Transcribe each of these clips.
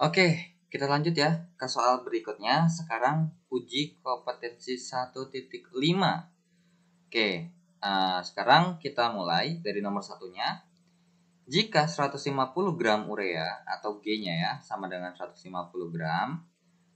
Oke, kita lanjut ya ke soal berikutnya. Sekarang uji kompetensi 1.5. Oke, sekarang kita mulai dari nomor satunya. Jika 150 gram urea atau G-nya ya sama dengan 150 gram,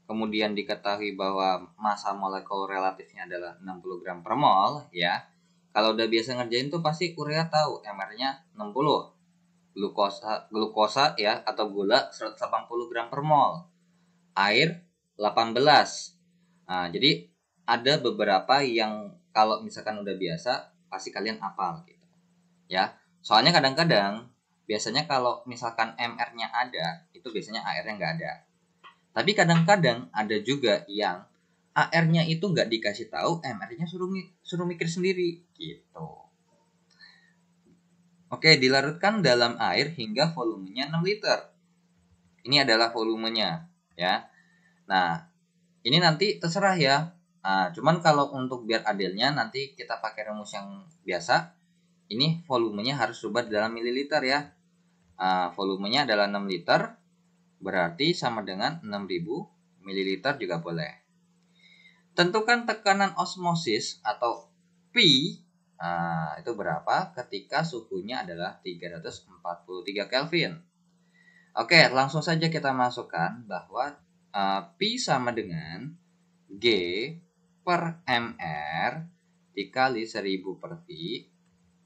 kemudian diketahui bahwa massa molekul relatifnya adalah 60 gram per mol ya. Kalau udah biasa ngerjain tuh pasti urea tahu MR-nya 60. Glukosa ya atau gula 180 gram per mol. Air 18. Nah, jadi ada beberapa yang kalau misalkan udah biasa pasti kalian hafal gitu. Ya. Soalnya kadang-kadang biasanya kalau misalkan MR-nya ada, itu biasanya AR-nya nggak ada. Tapi kadang-kadang ada juga yang AR-nya itu nggak dikasih tahu, MR-nya suruh mikir sendiri gitu. Oke, dilarutkan dalam air hingga volumenya 6 liter. Ini adalah volumenya ya. Nah, ini nanti terserah ya. Cuman kalau untuk biar adilnya nanti kita pakai rumus yang biasa. Ini volumenya harus rubah dalam mililiter ya. Volumenya adalah 6 liter. Berarti sama dengan 6000 mililiter juga boleh. Tentukan tekanan osmosis atau P itu berapa ketika suhunya adalah 343 Kelvin. Oke, langsung saja kita masukkan bahwa P sama dengan G per MR dikali 1000 per V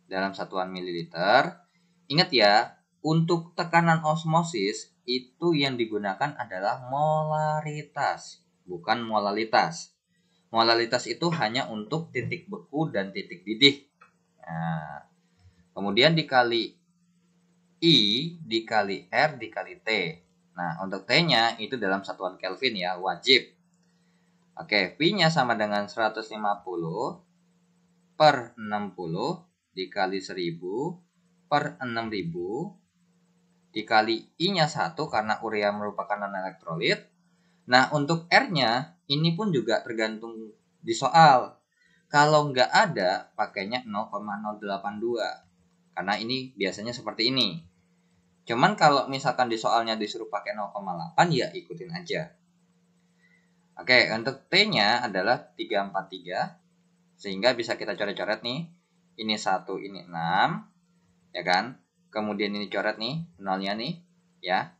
dalam satuan mililiter. Ingat ya, untuk tekanan osmosis itu yang digunakan adalah molaritas, bukan molalitas. Molalitas itu hanya untuk titik beku dan titik didih. Nah, kemudian dikali I dikali R dikali T. Nah, untuk T-nya itu dalam satuan Kelvin ya, wajib. Oke, V-nya sama dengan 150 per 60 dikali 1000 per 6000 dikali I-nya 1 karena urea merupakan non-elektrolit. Nah, untuk R-nya ini pun juga tergantung di soal. Kalau nggak ada, pakainya 0,082. Karena ini biasanya seperti ini. Cuman kalau misalkan di soalnya disuruh pakai 0,8 ya ikutin aja. Oke, untuk T-nya adalah 343. Sehingga bisa kita coret-coret nih. Ini 1, ini 6. Ya kan? Kemudian ini coret nih, nolnya nih. Ya.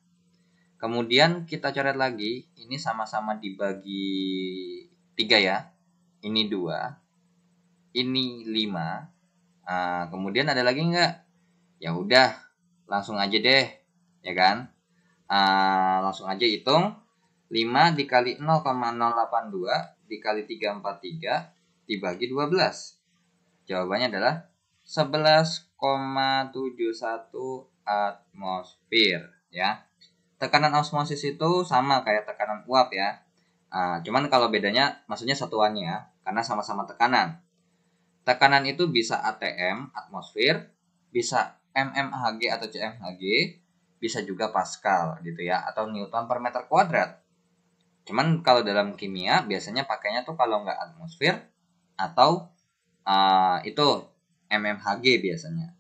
Kemudian kita coret lagi. Ini sama-sama dibagi 3 ya. Ini 2. Ini 5. Kemudian ada lagi nggak? Ya udah, langsung aja deh. Ya kan? Langsung aja hitung. 5 dikali 0,082 dikali 343 dibagi 12. Jawabannya adalah 11,71 atmosfer ya. Tekanan osmosis itu sama kayak tekanan uap ya. Cuman kalau bedanya maksudnya satuannya karena sama-sama tekanan. Tekanan itu bisa ATM, atmosfer, bisa mmHg atau cmHg, bisa juga Pascal gitu ya, atau Newton per meter kuadrat. Cuman kalau dalam kimia biasanya pakainya tuh kalau nggak atmosfer atau itu mmHg biasanya.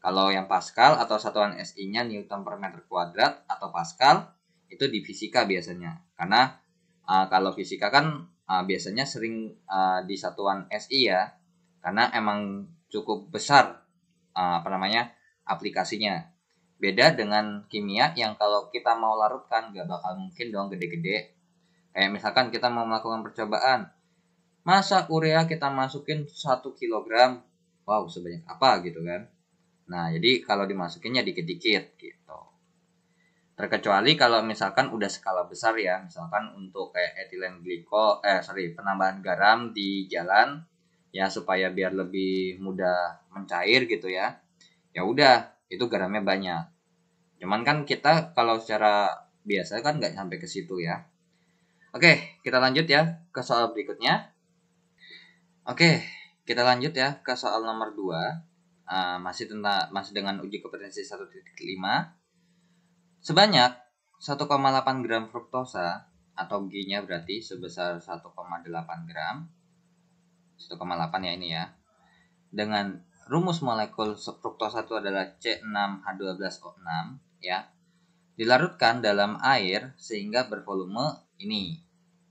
Kalau yang Pascal atau satuan SI-nya Newton per meter kuadrat atau Pascal itu di fisika biasanya. Karena kalau fisika kan biasanya sering di satuan SI ya. Karena emang cukup besar aplikasinya. Beda dengan kimia yang kalau kita mau larutkan gak bakal mungkin dong gede-gede. Kayak misalkan kita mau melakukan percobaan. Masa urea kita masukin 1 kilogram. Wow, sebanyak apa gitu kan. Nah, jadi kalau dimasukinnya dikit-dikit gitu. Terkecuali kalau misalkan udah skala besar ya, misalkan untuk kayak etilen penambahan garam di jalan ya supaya biar lebih mudah mencair gitu ya. Ya udah, itu garamnya banyak. Cuman kan kita kalau secara biasa kan nggak sampai ke situ ya. Oke, kita lanjut ya ke soal berikutnya. Oke, kita lanjut ya ke soal nomor 2. Masih dengan uji kompetensi 1.5. Sebanyak 1,8 gram fruktosa atau G-nya berarti sebesar 1,8 gram. 1,8 ya ini ya. Dengan rumus molekul fruktosa itu adalah C6H12O6 ya. dilarutkan dalam air sehingga bervolume ini.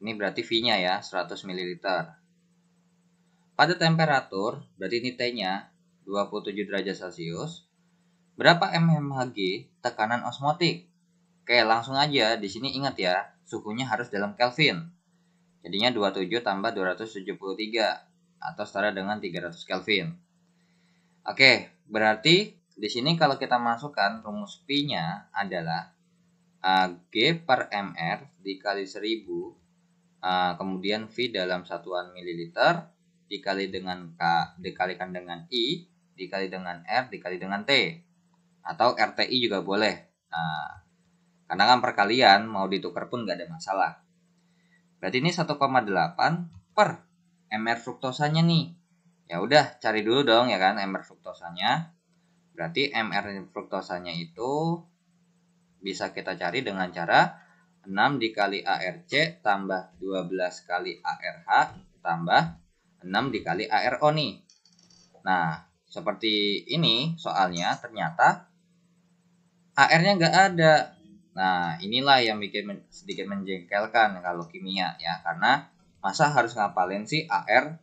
Ini berarti V-nya ya, 100 ml. Pada temperatur, berarti ini T-nya 27 derajat Celcius. Berapa mmHg tekanan osmotik? Oke, langsung aja di sini ingat ya, suhunya harus dalam Kelvin. Jadinya 27 tambah 273 atau setara dengan 300 Kelvin. Oke, berarti di sini kalau kita masukkan rumus P-nya adalah G per mR dikali 1000, kemudian V dalam satuan mililiter dikali dengan K dikalikan dengan I dikali dengan R dikali dengan T, atau RTI juga boleh. Karena kan perkalian mau ditukar pun nggak ada masalah. Berarti ini 1,8 per mR fruktosanya nih. Ya udah, cari dulu dong ya kan mR fruktosanya. Berarti mR fruktosanya itu bisa kita cari dengan cara 6 dikali ARC tambah 12 kali ARH tambah 6 dikali ARO nih. Nah, seperti ini soalnya ternyata AR-nya nggak ada. Nah, inilah yang bikin sedikit menjengkelkan kalau kimia ya, karena masa harus ngapalin sih AR,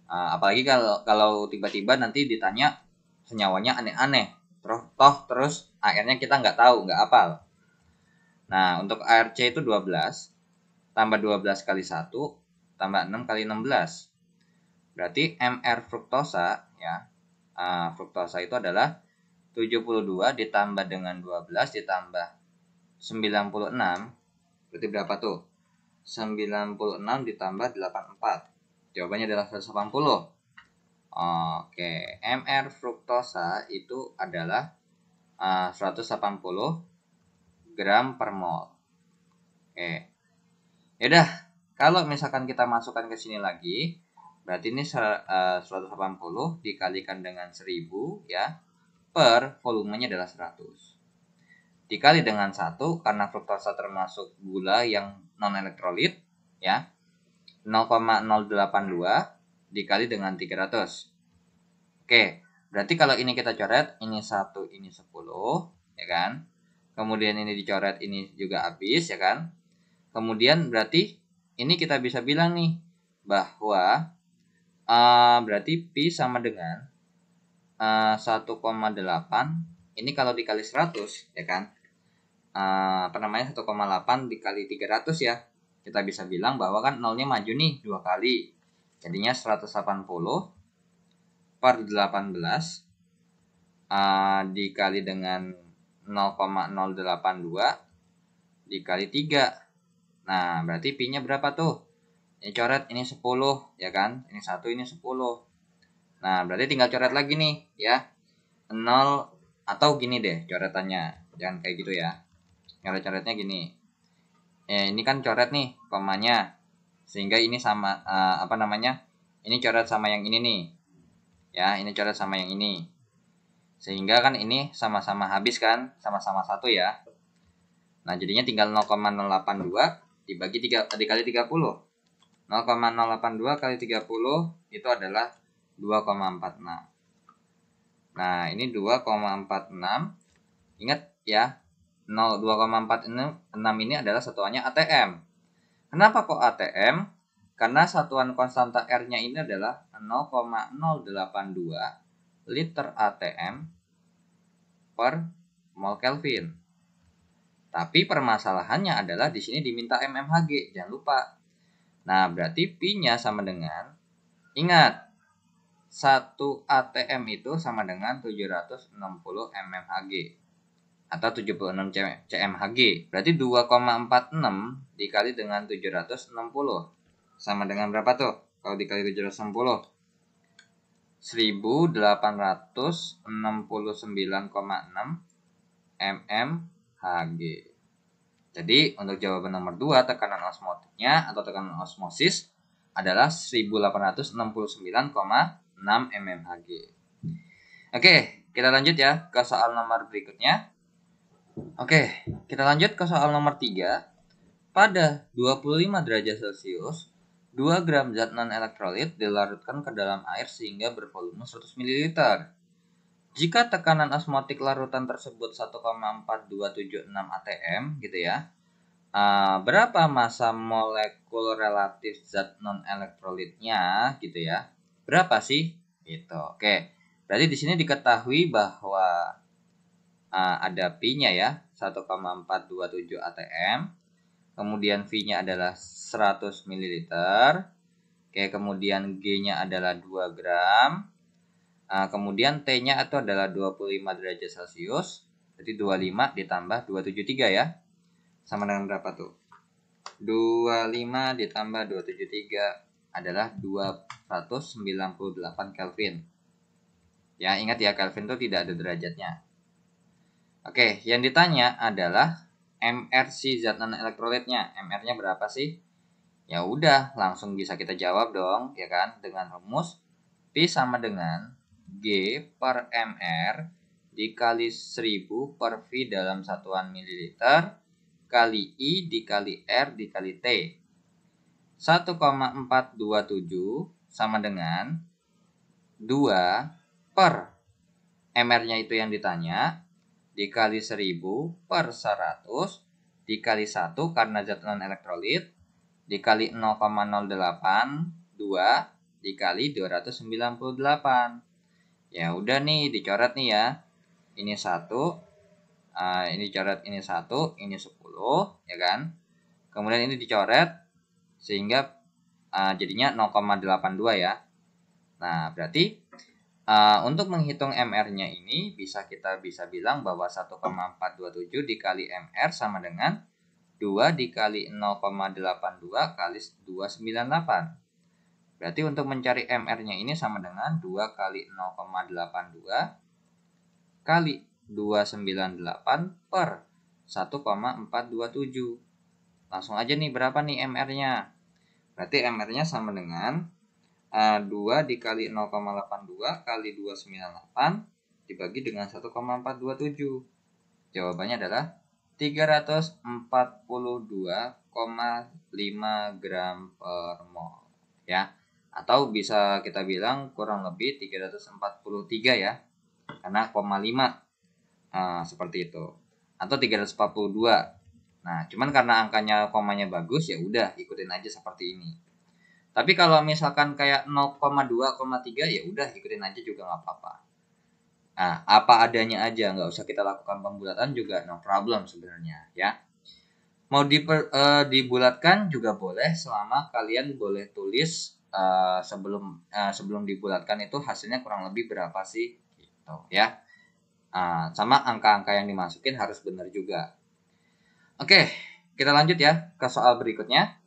apalagi kalau tiba-tiba nanti ditanya senyawanya aneh-aneh, terus AR-nya kita nggak tahu, nggak hafal. Nah, untuk ARC itu 12 tambah 12 kali 1 tambah 6 kali 16. Berarti mR fruktosa ya, fruktosa itu adalah 72 ditambah dengan 12 ditambah 96, berarti berapa tuh? 96 ditambah 84. Jawabannya adalah 180. Oke, mR fruktosa itu adalah 180 gram per mol. Oke. Yaudah, kalau misalkan kita masukkan ke sini lagi, berarti ini 180 dikalikan dengan 1000 ya, per volumenya adalah 100. Dikali dengan 1 karena fruktosa termasuk gula yang non elektrolit ya. 0,082 dikali dengan 300. Oke, berarti kalau ini kita coret, ini 1, ini 10 ya kan. Kemudian ini dicoret, ini juga habis ya kan. Kemudian berarti ini kita bisa bilang nih bahwa berarti Pi sama dengan 1,8 ini kalau dikali 100 ya kan, 1,8 dikali 300 ya, kita bisa bilang bahwa kan nolnya maju nih 2 kali, jadinya 180 per 18 dikali dengan 0,082 dikali 3. Nah berarti Pi nya berapa tuh? Ini coret, ini 10 ya kan, ini 1, ini 10. Nah berarti tinggal coret lagi nih ya, 0, atau gini deh coretannya, jangan kayak gitu ya, coret-coretnya gini ya, ini kan coret nih komanya, sehingga ini sama ini coret sama yang ini nih ya, ini coret sama yang ini, sehingga kan ini sama-sama habis kan, sama-sama 1 ya. Nah jadinya tinggal 0,082 dibagi 3 dikali 30. 0,082 kali 30 itu adalah 2,46. Nah, ini 2,46. Ingat ya, 2,46 ini adalah satuannya ATM. Kenapa kok ATM? Karena satuan konstanta R-nya ini adalah 0,082 liter ATM per mol Kelvin. Tapi permasalahannya adalah di sini diminta mmHg, jangan lupa. Nah, berarti Pi-nya sama dengan, ingat, 1 ATM itu sama dengan 760 mmHg atau 76 cmHg. Berarti 2,46 dikali dengan 760 sama dengan berapa tuh? Kalau dikali 760, 1869,6 mmHg. Jadi untuk jawaban nomor 2, tekanan osmotiknya atau tekanan osmosis adalah 1869,6 mmHg. Oke, kita lanjut ya ke soal nomor berikutnya. Oke, kita lanjut ke soal nomor 3. Pada 25 derajat Celcius, 2 gram zat non elektrolit dilarutkan ke dalam air sehingga bervolume 100 ml. Jika tekanan osmotik larutan tersebut 1,4276 atm gitu ya, berapa massa molekul relatif zat non-elektrolitnya gitu ya? Berapa sih? Gitu. Oke. Berarti di sini diketahui bahwa ada Pi-nya ya, 1,427 atm. Kemudian V-nya adalah 100 ml. Oke, kemudian G-nya adalah 2 gram. Kemudian T-nya itu adalah 25 derajat Celcius. Jadi 25 ditambah 273 ya. Sama dengan berapa tuh? 25 ditambah 273 adalah 298 Kelvin. Ya, ingat ya, Kelvin itu tidak ada derajatnya. Oke, yang ditanya adalah MRC zat non-elektrolitnya. MR-nya berapa sih? Ya udah, langsung bisa kita jawab dong, ya kan? Dengan rumus P sama dengan G per MR dikali 1000 per V dalam satuan mililiter kali I dikali R dikali T. 1,427 sama dengan 2 per MR-nya itu yang ditanya dikali 1000 per 100 dikali 1 karena zat non-elektrolit dikali 0,082 dikali 298. Ya udah nih, dicoret nih ya. Ini 1, ini dicoret, ini 1, ini 10, ya kan? Kemudian ini dicoret sehingga jadinya 0,82 ya. Nah, berarti untuk menghitung MR-nya ini kita bisa bilang bahwa 1,427 dikali MR sama dengan 2 dikali 0,82 kali 298. Berarti untuk mencari MR-nya ini sama dengan 2 kali 0,82 kali 298 per 1,427. Langsung aja nih, berapa nih MR-nya? Berarti MR-nya sama dengan 2 dikali 0,82 kali 298 dibagi dengan 1,427. Jawabannya adalah 342,5 gram per mol ya. Atau bisa kita bilang kurang lebih 343 ya. Karena 0,5 seperti itu. Atau 342. Nah, cuman karena angkanya komanya bagus ya udah ikutin aja seperti ini. Tapi kalau misalkan kayak 0,2,3 ya udah ikutin aja juga nggak apa-apa. Nah, apa adanya aja, nggak usah kita lakukan pembulatan juga no problem sebenarnya ya. Mau dibulatkan juga boleh selama kalian boleh tulis sebelum dibulatkan itu hasilnya kurang lebih berapa sih gitu ya. Sama angka-angka yang dimasukin harus benar juga. Oke, kita lanjut ya ke soal berikutnya.